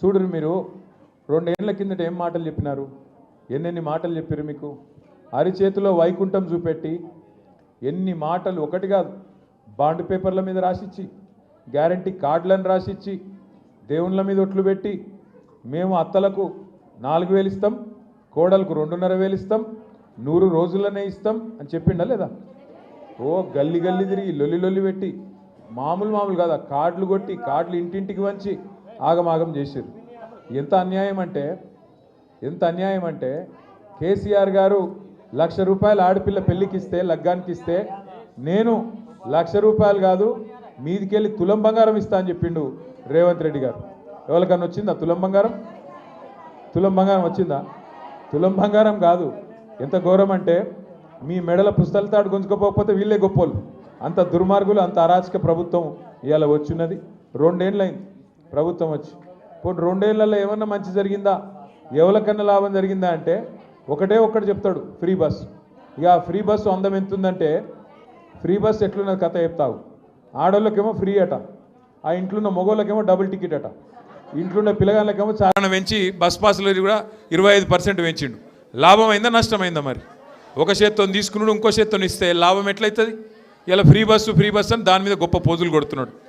చూడరు మీరు 2 ఏళ్ల కిందట ఏం మాటలు చెప్పినారు, ఎన్నెన్ని మాటలు చెప్పారు మీకు. అరిచేతిలో వైకుంఠం చూపెట్టి ఎన్ని మాటలు, ఒకటి కాదు, బాండ్ పేపర్ల మీద రాసిచ్చి, గ్యారంటీ కార్డులను రాసిచ్చి, దేవుళ్ళ మీద ఒట్లు పెట్టి, మేము అత్తలకు 4,000 ఇస్తాం, కోడలకు 2,500 ఇస్తాం, 100 రోజులనే ఇస్తాం అని చెప్పిండా లేదా. ఓ గల్లి గల్లి తిరిగి లొల్లి పెట్టి మామూలు కాదు, కార్డులు కొట్టి కార్డులు ఇంటింటికి వంచి ఆగమాగం చేశారు. ఎంత అన్యాయం అంటే కేసీఆర్ గారు ₹1,00,000 ఆడపిల్ల పెళ్లికి ఇస్తే, లగ్గానికి ఇస్తే, నేను ₹1,00,000 కాదు మీదికెళ్ళి తులం బంగారం ఇస్తా అని చెప్పిండు రేవంత్ రెడ్డి గారు. ఎవరికన్నా వచ్చిందా తులం బంగారం? వచ్చిందా? తులం బంగారం కాదు. ఎంత ఘోరం అంటే మీ మెడల పుస్తల తాడు గుంజుకోపోకపోతే వీళ్ళే గొప్పోళ్ళు. అంత దుర్మార్గులు, అంత అరాచక ప్రభుత్వం ఇవాళ వచ్చినది. 2 ఏళ్ళైంది ప్రభుత్వం వచ్చి. పోనీ 2 ఏళ్లలో ఏమన్నా మంచి జరిగిందా, ఎవరికన్నా లాభం జరిగిందా అంటే ఒకటి చెప్తాడు, ఫ్రీ బస్. ఇక ఫ్రీ బస్సు అందం ఎంతుందంటే, ఫ్రీ బస్ ఎట్లున్నది కథ చెప్తావు. ఆడోళ్ళకేమో ఫ్రీ అట, ఆ ఇంట్లో ఉన్న మగోళ్ళకేమో డబుల్ టికెట్ అట, ఇంట్లో ఉన్న పిల్లగాళ్ళకేమో చాలా పెంచి బస్ పాసులు కూడా 25% పెంచిండు. లాభం అయిందా నష్టమైందా? మరి ఒక చేత్తో తీసుకున్నాడు, ఇంకో చేత్తో ఇస్తే లాభం ఎట్లయితుంది? ఇలా ఫ్రీ బస్సు అని దాని మీద గొప్ప పోజులు కొడుతున్నాడు.